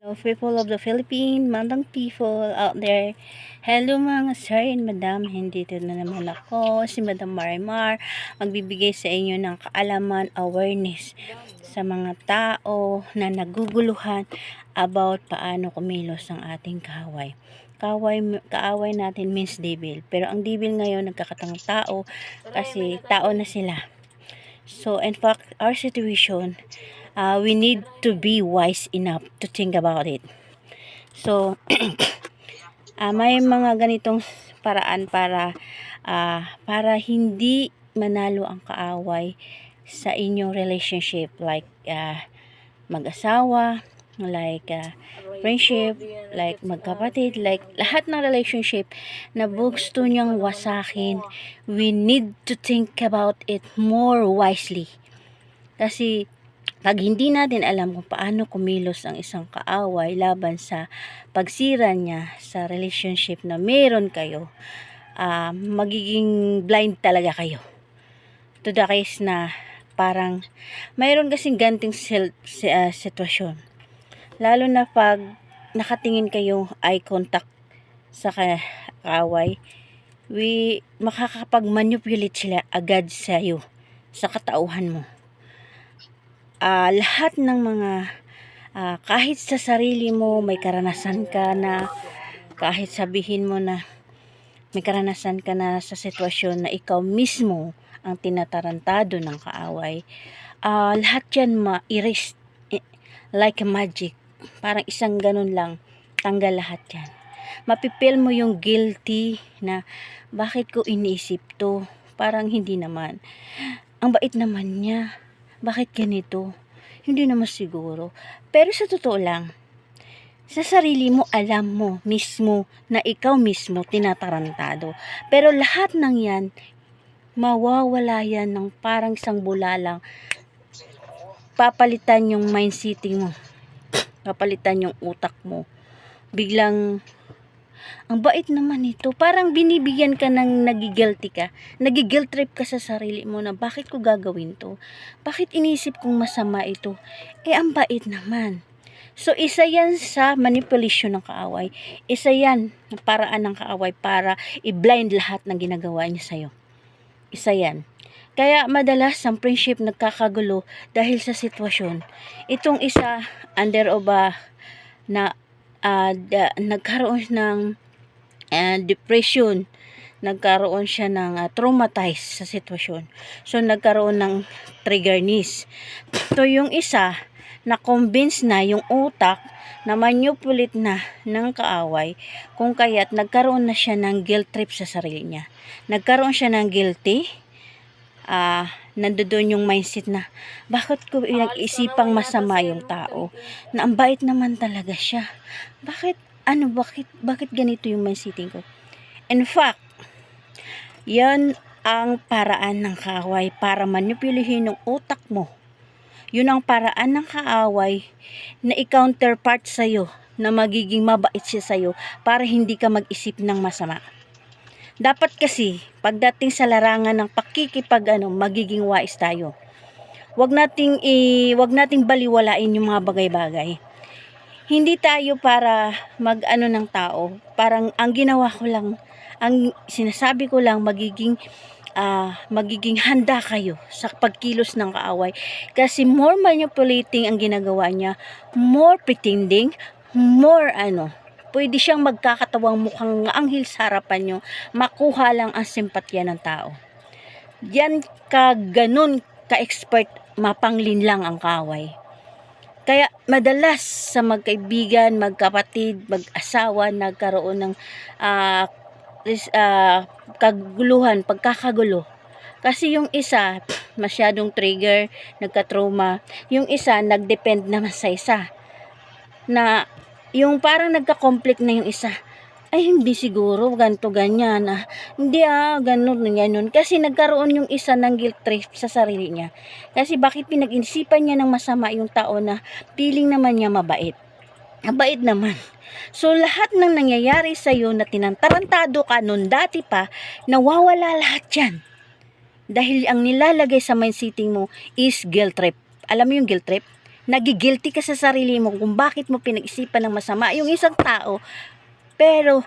People of the Philippines, mandang people out there. Hello mga sir and madam, hindi na naman ako, si Madam Marimar, magbibigay sa inyo ng kaalaman, awareness sa mga tao na naguguluhan about paano kumilos ang ating kaaway. Kaaway natin means devil, pero ang devil ngayon nagkakatangang tao kasi tao na sila. So in fact, our situation, we need to be wise enough to think about it. So, may mga ganitong paraan para hindi manalo ang kaaway sa inyong relationship, like mag-asawa, like friendship, like magkapatid, like lahat ng relationship na gusto niyang wasakin. We need to think about it more wisely. Kasi pag hindi natin alam kung paano kumilos ang isang kaaway laban sa pagsira niya sa relationship na meron kayo, magiging blind talaga kayo. To the case na parang mayroon kasing ganting sitwasyon. Lalo na pag nakatingin kayo eye contact sa kaaway, makakapag-manipulate sila agad sa iyo, sa katauhan mo. Lahat ng mga kahit sa sarili mo may karanasan ka na, kahit sabihin mo na may karanasan ka na sa sitwasyon na ikaw mismo ang tinatarantado ng kaaway, lahat yan ma-erase like magic. Parang isang ganun lang, tanggal lahat yan. Mapipil mo yung guilty na bakit ko iniisip to, parang hindi naman, ang bait naman niya, bakit ganito? Hindi naman siguro. Pero sa totoo lang, sa sarili mo, alam mo mismo na ikaw mismo tinatarantado. Pero lahat ng yan, mawawala yan ng parang isang bulalang. Papalitan yung mindsetting mo. Papalitan yung utak mo. Biglang, ang bait naman ito. Parang binibigyan ka ng nagigilty ka. Nagiguilt trip ka sa sarili mo na bakit ko gagawin to? Bakit inisip kong masama ito? Ang bait naman. So, isa yan sa manipulation ng kaaway. Isa yan na paraan ng kaaway para i-blind lahat ng ginagawa niya sa'yo. Isa yan. Kaya madalas ang friendship nagkakagulo dahil sa sitwasyon. Itong isa, under of nagkaroon ng depression, nagkaroon siya ng traumatized sa sitwasyon. So nagkaroon ng triggerness. So yung isa, na-convince na yung utak na manipulate na ng kaaway, kung kaya't nagkaroon na siya ng guilt trip sa sarili niya. Nagkaroon siya ng guilty, nandoon yung mindset na bakit ko pinag-isipang masama yung tao na ang bait naman talaga siya, bakit ganito yung mindsetting ko. In fact, yan ang paraan ng kaaway para manipulihin yung utak mo. Yun ang paraan ng kaaway na i-counterpart sa'yo na magiging mabait siya sa'yo para hindi ka mag-isip ng masama. Dapat kasi, pagdating sa larangan ng magiging wise tayo. Wag nating baliwalain yung mga bagay-bagay. Hindi tayo para ng tao. Parang ang ginawa ko lang, ang sinasabi ko lang, magiging handa kayo sa pagkilos ng kaaway. Kasi more manipulating ang ginagawa niya, more pretending, more pwede siyang magkakatawang mukhang anghel sa harapan nyo, makuha lang ang simpatya ng tao. Yan ganun ka-expert, mapanglin lang ang kaaway. Kaya madalas sa magkaibigan, magkapatid, mag-asawa, nagkaroon ng kaguluhan, pagkakagulo. Kasi yung isa, masyadong trigger, nagka-trauma. Yung isa, nag-depend naman sa isa. Na yung parang nagka-conflict na yung isa. Hindi siguro, ganito, ganyan. Hindi ganun. Kasi nagkaroon yung isa ng guilt trip sa sarili niya. Kasi bakit pinag-isipan niya ng masama yung tao na feeling naman niya mabait. Mabait naman. So, lahat ng nangyayari sa'yo na tinantarantado ka noon dati pa, nawawala lahat yan. Dahil ang nilalagay sa mindsetting mo is guilt trip. Alam mo yung guilt trip? nagigilty ka sa sarili mo kung bakit mo pinag-isipan ng masama yung isang tao, pero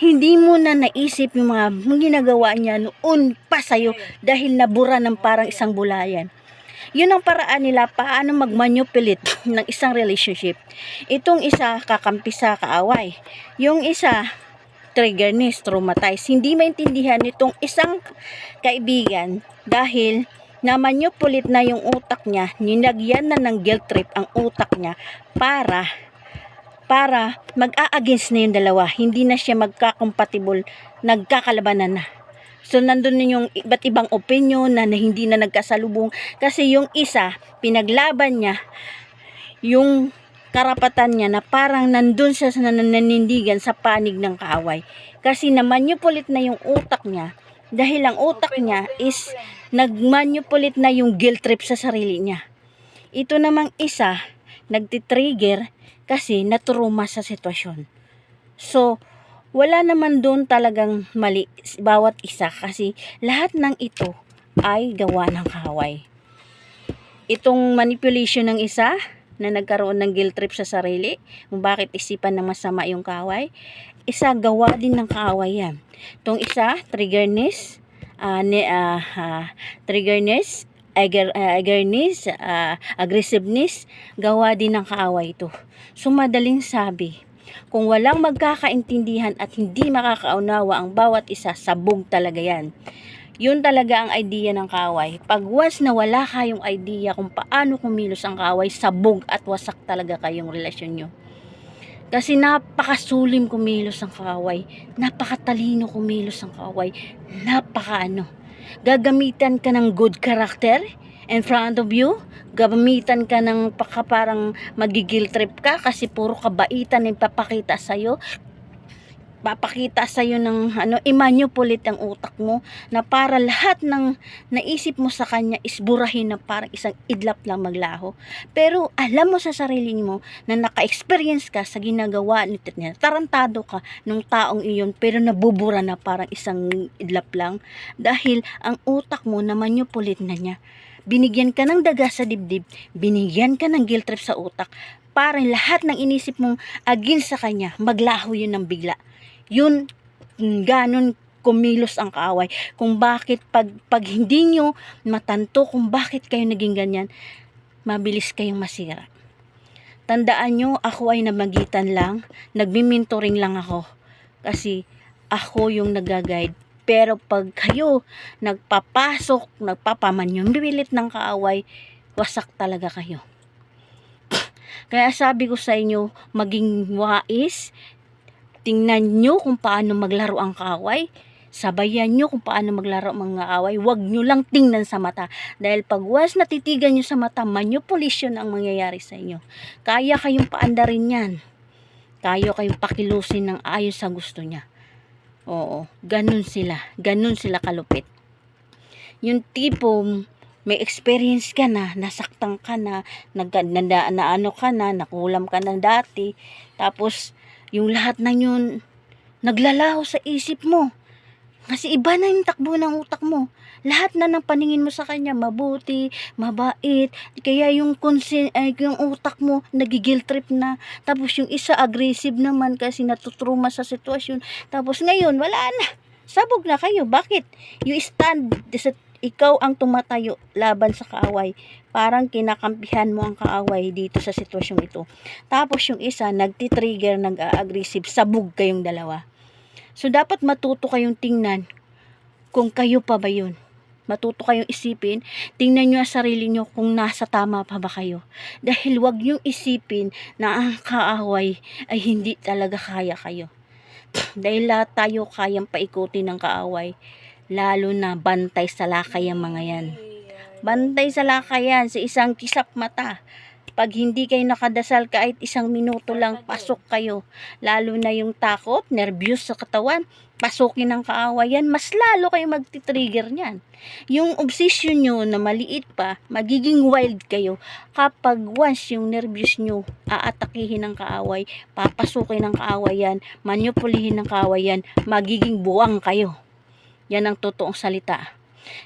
hindi mo na naisip yung mga ginagawa niya noon pa sa'yo dahil nabura ng parang isang bulayan. Yun ang paraan nila paano mag-manipulate ng isang relationship. Itong isa, kakampi sa kaaway. Yung isa, triggerness, traumatized. Hindi maintindihan nitong isang kaibigan dahil na-manipulate na yung utak niya, ninagyan na ng guilt trip ang utak niya para mag-a-against na yung dalawa. Hindi na siya magka-compatible, nagkakalabanan na. So, nandun na yung iba't ibang opinion na hindi na nagkasalubong. Kasi yung isa, pinaglaban niya yung karapatan niya na parang nandun siya sa nananindigan sa panig ng kaaway. Kasi na-manipulate na yung utak niya. Dahil ang utak niya is nag-manipulate na yung guilt trip sa sarili niya. Ito namang isa, nagtitrigger kasi naturuma sa sitwasyon. So, wala naman doon talagang mali bawat isa kasi lahat ng ito ay gawa ng kaaway. Itong manipulation ng isa na nagkaroon ng guilt trip sa sarili, kung bakit isipan ng masama yung kaaway, isa gawa din ng kaaway yan. Itong isa, triggerness, aggressiveness, gawa din ng kaaway ito. So, madaling sabi, kung walang magkakaintindihan at hindi makakaunawa ang bawat isa, sabog talaga yan. Yun talaga ang idea ng kaaway. Pag once na wala kayong idea kung paano kumilos ang kaaway, sabog at wasak talaga kayong relasyon nyo. Kasi napakasulim kumilos ang kaaway, napakatalino kumilos ang kaaway, gagamitan ka ng good character in front of you, gamitan ka ng parang magigil trip ka kasi puro kabaitan ang papakita sa'yo ng i-manipulate ang utak mo na para lahat ng naisip mo sa kanya is burahin na parang isang idlap lang maglaho. Pero alam mo sa sarili mo na naka-experience ka sa ginagawa nito niya. Tarantado ka nung taong iyon pero nabubura na parang isang idlap lang dahil ang utak mo na manipulate na niya. Binigyan ka ng daga sa dibdib, binigyan ka ng guilt trip sa utak para lahat ng inisip mong against sa kanya, maglaho yun ng bigla. Yun, ganon kumilos ang kaaway. Kung bakit pag hindi nyo matanto kung bakit kayo naging ganyan, mabilis kayong masira. Tandaan nyo, ako ay namagitan lang, nagmi-mentoring lang ako. Kasi ako yung nag-guide. Pero pag kayo nagpapasok, nagpapamanipulate ng kaaway, wasak talaga kayo. Kaya sabi ko sa inyo, maging wais, tingnan nyo kung paano maglaro ang kaaway. Sabayan nyo kung paano maglaro ang mga kaaway. Huwag nyo lang tingnan sa mata. Dahil pag once natitigan nyo sa mata, manipulation ang mangyayari sa inyo. Kaya kayong paandarin yan. Kaya kayong pakilusin ng ayon sa gusto niya. Oo, ganun sila. Ganun sila kalupit. Yung tipo, may experience ka na, nasaktan ka na, naano ka na, nakulam ka na dati. Tapos, yung lahat na yun, naglalaho sa isip mo. Kasi iba na yung takbo ng utak mo. Lahat na ng paningin mo sa kanya, mabuti, mabait. Kaya yung utak mo, nagigil trip na. Tapos yung isa, aggressive naman kasi natutruma sa sitwasyon. Tapos ngayon, wala na. Sabog na kayo. Bakit? You stand, ikaw ang tumatayo laban sa kaaway. Parang kinakampihan mo ang kaaway dito sa sitwasyong ito. Tapos yung isa, nagtitrigger, nag-aggressive, sabog kayong dalawa. So, dapat matuto kayong tingnan kung kayo pa ba yun. Matuto kayong isipin, tingnan nyo ang sarili nyo kung nasa tama pa ba kayo. Dahil wag nyo isipin na ang kaaway ay hindi talaga kaya kayo. Dahil lahat tayo kayang paikutin ng kaaway. Lalo na bantay sa lakay ang mga yan. Bantay sa lakay yan sa isang kisap mata. Pag hindi kayo nakadasal kahit isang minuto lang, pasok kayo. Lalo na yung takot, nervyos sa katawan, pasukin ng kaaway yan, mas lalo kayo magti-trigger niyan. Yung obsession nyo na maliit pa, magiging wild kayo kapag once yung nervyos nyo aatakihin ng kaaway, papasukin ng kaaway yan, manipulihin ng kaaway yan, magiging buwang kayo. Yan ang totoong salita.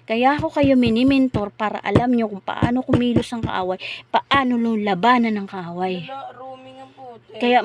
Kaya ako kayo mini-mentor para alam nyo kung paano kumilos ang kaaway, paano labanan ng kaaway. Wala, roaming ang puti. Kaya